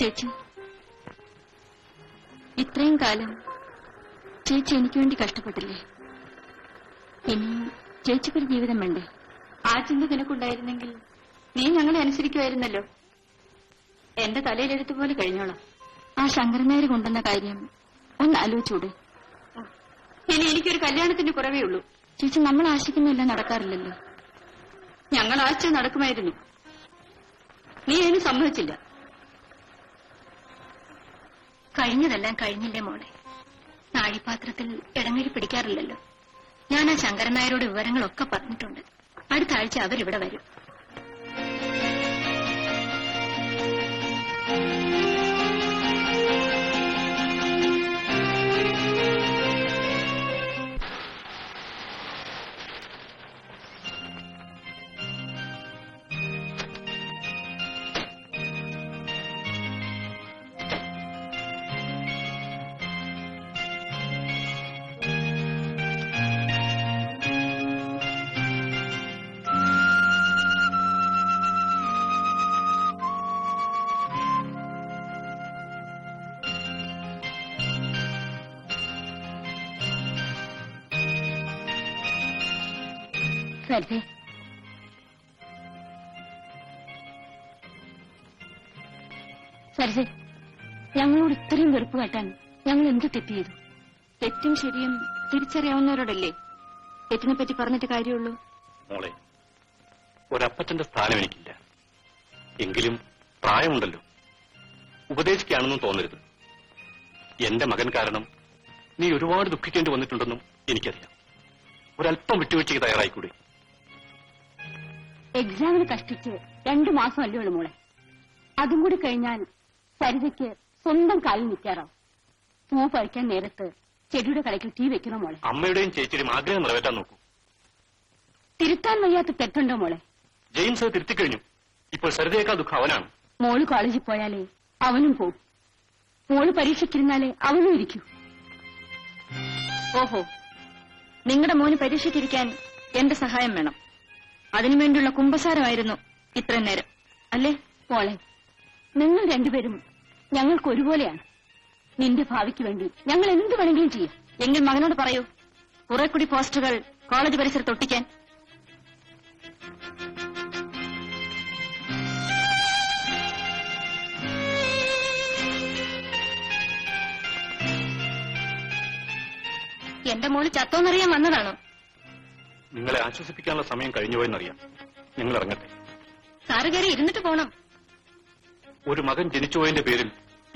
ചേച്ചി, ഇത്രയും കാലം ചേച്ചി എനിക്ക് വേണ്ടി കഷ്ടപ്പെട്ടില്ലേ? ഇനി ചേച്ചിക്കൊരു ജീവിതം വേണ്ടേ? ആ ചിന്ത നിനക്കുണ്ടായിരുന്നെങ്കിൽ നീ ഞങ്ങളെ അനുസരിക്കുമായിരുന്നല്ലോ. എന്റെ തലയിലെടുത്ത് പോലെ കഴിഞ്ഞോളാം. ആ ശങ്കരനായർ കൊണ്ടുവന്ന കാര്യം ഒന്ന് ആലോചിച്ചൂടെ? ഇനി എനിക്കൊരു കല്യാണത്തിന്റെ കുറവേ ഉള്ളൂ. ചേച്ചി, നമ്മൾ ആശിക്കുന്നതെല്ലാം നടക്കാറില്ലല്ലോ. ഞങ്ങൾ ആശിച്ച നടക്കുമായിരുന്നു. നീ അതിന് സമ്മതിച്ചില്ല. കഴിഞ്ഞതെല്ലാം കഴിഞ്ഞില്ലേ മോളെ. നാഴിപാത്രത്തിൽ ഇടങ്ങഴി പിടിക്കാറില്ലല്ലോ. ഞാൻ ആ ശങ്കരനായരോട് വിവരങ്ങളൊക്കെ പറഞ്ഞിട്ടുണ്ട്. അടുത്ത ആഴ്ച അവരിവിടെ വരും. സരിതേ, സരിതേ, ഞങ്ങളോട് ഇത്രയും വെറുപ്പ് കാട്ടാൻ ഞങ്ങൾ എന്ത് തെറ്റ് ചെയ്തു? തെറ്റും ശരിയും തിരിച്ചറിയാവുന്നവരോടല്ലേ തെറ്റിനെ പറ്റി പറഞ്ഞിട്ട് കാര്യമുള്ളൂ. മോളെ, ഒരപ്പച്ചന്റെ സ്ഥാനം എനിക്കില്ല. എങ്കിലും പ്രായമുണ്ടല്ലോ, ഉപദേശിക്കുകയാണെന്നും തോന്നരുത്. എന്റെ മകൻ കാരണം നീ ഒരുപാട് ദുഃഖിക്കേണ്ടി വന്നിട്ടുണ്ടെന്നും എനിക്കറിയാം. ഒരല്പം വിട്ടുവീഴ്ചയ്ക്ക് തയ്യാറായിക്കൂടെ? എക്സാമിന് കഷ്ടിച്ച് 2 മാസം അല്ലേ ഉള്ളു മോളെ. അതും കൂടി കഴിഞ്ഞാൽ സരിതയ്ക്ക് സ്വന്തം കാലിൽ നിൽക്കാറാവും. പൂ പറിക്കാൻ നേരത്ത് ചെടിയുടെ കടയ്ക്ക് തീ വെക്കണോ മോളെ? അമ്മയുടെയും ചേച്ചിയുടെയും ആഗ്രഹം നിറവേറ്റാൻ നോക്കൂ. തിരുത്താൻ വയ്യാത്ത തെറ്റുണ്ടോ മോളെ? ജെയിംസ് അത് തിരുത്തിക്കഴിഞ്ഞു. ഇപ്പോൾ സരിതയേക്കാൾ ദുഃഖം അവനാണ്. മോള് കോളേജിൽ പോയാലേ അവനും പോകും. മോള് പരീക്ഷയ്ക്കിരുന്നാലേ അവനും ഇരിക്കൂ. ഓഹോ, നിങ്ങളുടെ മോന് പരീക്ഷയ്ക്കിരിക്കാൻ എന്റെ സഹായം വേണം. അതിനുവേണ്ടിയുള്ള കുമ്പസാരമായിരുന്നു ഇത്രയും നേരം, അല്ലേ? മോളെ, നിങ്ങൾ രണ്ടുപേരും ഞങ്ങൾക്ക് ഒരുപോലെയാണ്. നിന്റെ ഭാവിക്ക് വേണ്ടി ഞങ്ങൾ എന്ത് വേണമെങ്കിലും ചെയ്യും. എങ്കിൽ മകനോട് പറയൂ, കുറെ കൂടി പോസ്റ്ററുകൾ കോളേജ് പരിസരത്ത് ഒട്ടിക്കാൻ. എന്റെ മോള് ചത്തോന്നറിയാൻ വന്നതാണോ? നിങ്ങളെ ആശ്വസിപ്പിക്കാനുള്ള സമയം കഴിഞ്ഞുപോയെന്നറിയാം. നിങ്ങൾ ഇറങ്ങട്ടെ. സാറ് കയറി ഇരുന്നിട്ട് പോണം. ഒരു മകൻ ജനിച്ചുപോയതിന്റെ പേരിൽ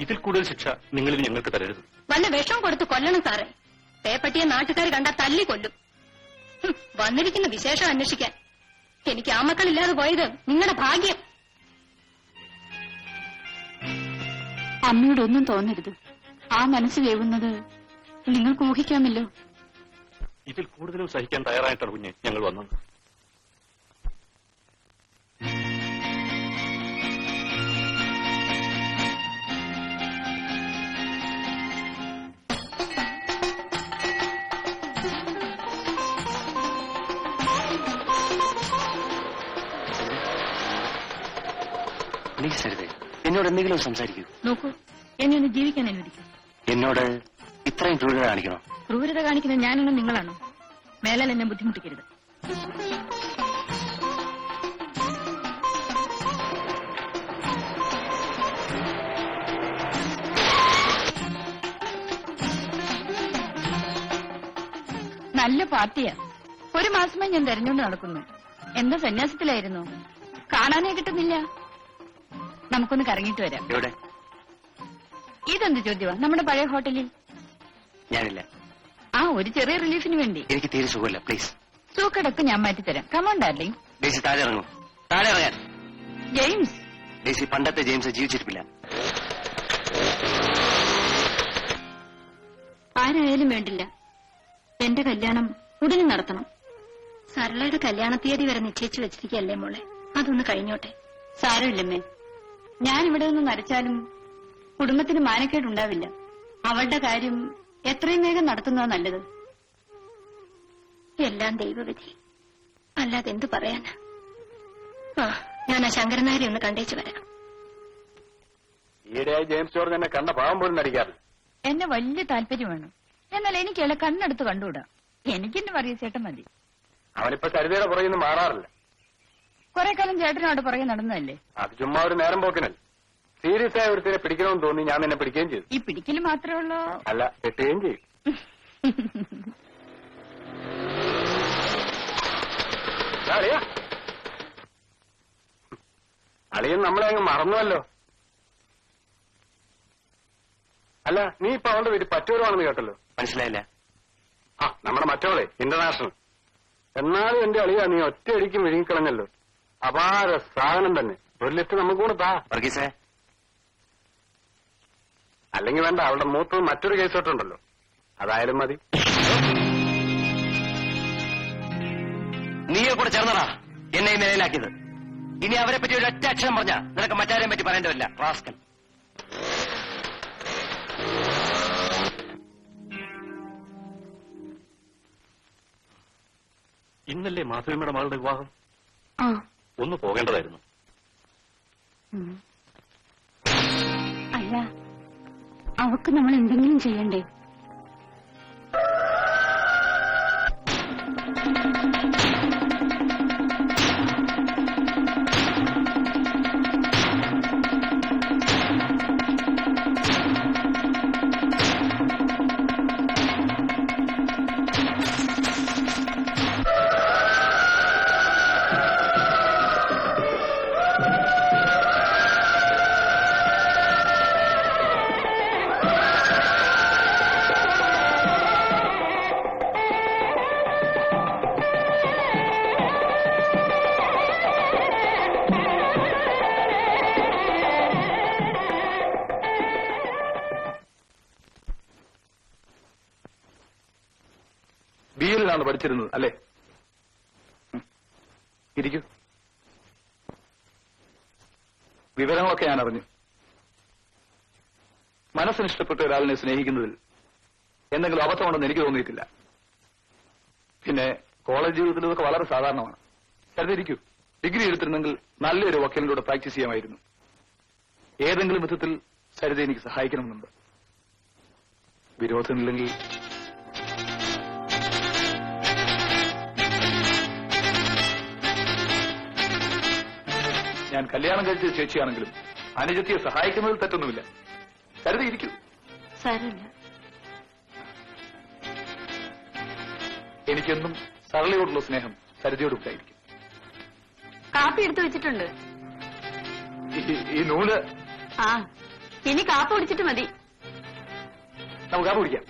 ഇതിൽ കൂടുതൽ ശിക്ഷ നിങ്ങളിൽ ഞങ്ങൾക്ക് തരരുത്. വല്ല വിഷം കൊടുത്ത് കൊല്ലണം സാറേ. പേപ്പട്ടിയെ നാട്ടുകാർ കണ്ടാൽ തല്ലി കൊല്ലും. വന്നിരിക്കുന്ന വിശേഷം അന്വേഷിക്കാൻ. എനിക്ക് ആ മക്കളില്ലാതെ പോയത് നിങ്ങളുടെ ഭാഗ്യം. അമ്മയോടൊന്നും തോന്നരുത്. ആ മനസ്സ് വേവുന്നത് നിങ്ങൾക്ക് ഊഹിക്കാമല്ലോ. ഇതിൽ കൂടുതലും സഹിക്കാൻ തയ്യാറായിട്ടാണ് കുഞ്ഞെ ഞങ്ങൾ വന്നത്. പ്ലീസ് സരിതേ, എന്നോട് എന്തെങ്കിലും സംസാരിക്കൂ. നോക്കൂ, എന്നെ ഒന്ന് ജീവിക്കാൻ അനുവദിക്കും. എന്നോട് ഇത്രയും ക്രൂരത കാണിക്കണോ? ക്രൂരത കാണിക്കുന്നത് ഞാനാണോ നിങ്ങളാണോ? മേലാൽ എന്നെ ബുദ്ധിമുട്ടിക്കരുത്. നല്ല പാർട്ടിയാ. 1 മാസമായി ഞാൻ തെരഞ്ഞുകൊണ്ട് നടക്കുന്നു. എന്താ സന്യാസത്തിലായിരുന്നു? കാണാനേ കിട്ടുന്നില്ല. നമുക്കൊന്ന് കറങ്ങിയിട്ട് വരാം. എവിടെ? ഇതെന്ത് ചോദ്യമാ? നമ്മുടെ പഴയ ഹോട്ടലിൽ. ഞാനില്ല. ആ, ഒരു ചെറിയ റിലീഫിന് വേണ്ടി. എനിക്ക് തീരെ സുഖമില്ല, പ്ലീസ്. സൂക്കടൊക്കെ ഞാൻ മാറ്റിത്തരാം. Come on darling. ഡേസി, താഴെ ഇറങ്ങും. താഴെ ഇറങ്ങാൻ. ജെയിംസ്. ഡേസി, പണ്ടത്തെ ജെയിംസ് ജീവിച്ചിരിപ്പില്ല. ആരായാലും വേണ്ടില്ല, എന്റെ കല്യാണം ഉടനെ നടത്തണം. സരളയുടെ കല്യാണ തീയതി വരെ നിശ്ചയിച്ചു വെച്ചിരിക്കല്ലേ മോളെ. അതൊന്ന് കഴിഞ്ഞോട്ടെ. സാരമില്ലമ്മേ, ഞാനിവിടെ നിന്ന് നരച്ചാലും കുടുംബത്തിന് മാനക്കേടുണ്ടാവില്ല. അവളുടെ കാര്യം എത്രയും വേഗം നടത്തുന്നതാ നല്ലത്. എല്ലാം ദൈവവിധി, അല്ലാതെ എന്തു പറയാനാ. ഞാൻ ആ ശങ്കരനാരെ ഒന്ന് കണ്ടേച്ചു വരാം. ഈയിടെയായി ജെയിംസ് ജോർജ് എന്നെ കണ്ട പാവം പോലും നടിക്കാറില്ല. എന്നെ വലിയ താല്പര്യമാണ്. എന്നാൽ എനിക്കുള്ള കണ്ണെടുത്ത് കണ്ടുകൂടാ. എനിക്കെന്നെ പറയൂ ചേട്ടൻ മതി. അവനിപ്പോ സരിതയുടെ പുറകിൽ നിന്ന് മാറാറില്ല. കുറെ കാലം ചേട്ടനോട് പുറകെ നടന്നതല്ലേ? അത് ചുമ്മാ ഒരു നേരം പോക്കിനല്ല. സീരിയസ് ആയ ഒരുത്തിനെ പിടിക്കണമെന്ന് തോന്നി ഞാൻ നിന്നെ പിടിക്കുകയും ചെയ്തു. ഈ പിടിക്കല് മാത്രമേ ഉള്ളൂ? അല്ല, കെട്ടുകയും ചെയ്യും. അളിയ അളിയൻ നമ്മളെ അങ്ങ് മറന്നുവല്ലോ. അല്ല, നീ ഇപ്പൊ അവളുടെ വീട്ടിൽ പറ്റൂരുവാണെന്ന് കേട്ടല്ലോ. മനസ്സിലായില്ല. ആ, നമ്മുടെ മറ്റവളെ ഇന്റർനാഷണൽ. എന്നാലും എന്റെ അളിയ നീ ഒറ്റയടിക്ക് വിഴുങ്ങിക്കളഞ്ഞല്ലോ. അപാര സാധനം തന്നെ. ഒരു ലിസ്റ്റ് നമുക്ക് കൂടെ താ. വർഗീസേ, അല്ലെങ്കിൽ വേണ്ട, അവളുടെ മൂത്ത് മറ്റൊരു കേസ് തൊട്ടുണ്ടല്ലോ, അതായാലും മതി. നീയെ കൂടെ ചേർന്നടാ എന്നെ ഈ നിലയിലാക്കിയത്. ഇനി അവരെ പറ്റി ഒരു ഒറ്റ അക്ഷരം പറഞ്ഞാ നിനക്ക് മറ്റാരെയും പറ്റി പറയേണ്ടതില്ല. റാസ്കൽ. ഇന്നല്ലേ മാധവിയുടെ മകളുടെ വിവാഹം? ആ. ഒന്ന് പോകേണ്ടതായിരുന്നു. അല്ല, അവക്ക് നമ്മൾ എന്തെങ്കിലും ചെയ്യണ്ടേ? ബിയിലാണ് പഠിച്ചിരുന്നത് അല്ലേ? ഇരിക്കൂ. വിവരങ്ങളൊക്കെ ഞാൻ അറിഞ്ഞു. മനസ്സിന് ഇഷ്ടപ്പെട്ട ഒരാളിനെ സ്നേഹിക്കുന്നതിൽ എന്തെങ്കിലും അബദ്ധമുണ്ടെന്ന് എനിക്ക് തോന്നിയിട്ടില്ല. പിന്നെ കോളേജ് ജീവിതത്തിൽ ഇതൊക്കെ വളരെ സാധാരണമാണ്. കരുതിയിരിക്കൂ, ഡിഗ്രി എടുത്തിരുന്നെങ്കിൽ നല്ലൊരു വക്കീലിലൂടെ പ്രാക്ടീസ് ചെയ്യാമായിരുന്നു. ഏതെങ്കിലും വിധത്തിൽ സരിത എനിക്ക് സഹായിക്കണമെന്നുണ്ട്. വിരോധമില്ലെങ്കിൽ ഞാൻ കല്യാണം കഴിച്ച ചേച്ചിയാണെങ്കിലും അനുജത്തിയെ സഹായിക്കുന്നതിൽ തെറ്റൊന്നുമില്ല. കരുതിയിരിക്കൂ. സാരമില്ല. എനിക്കെന്നും സരളയോടുള്ള സ്നേഹം സരിതയോടുണ്ടായിരിക്കും. കാപ്പി എടുത്തു വെച്ചിട്ടുണ്ട്. ഈ നൂല് ആ, ഇനി കാപ്പി കുടിച്ചിട്ട് മതി. നമുക്ക് കാപ്പി കുടിക്കാം.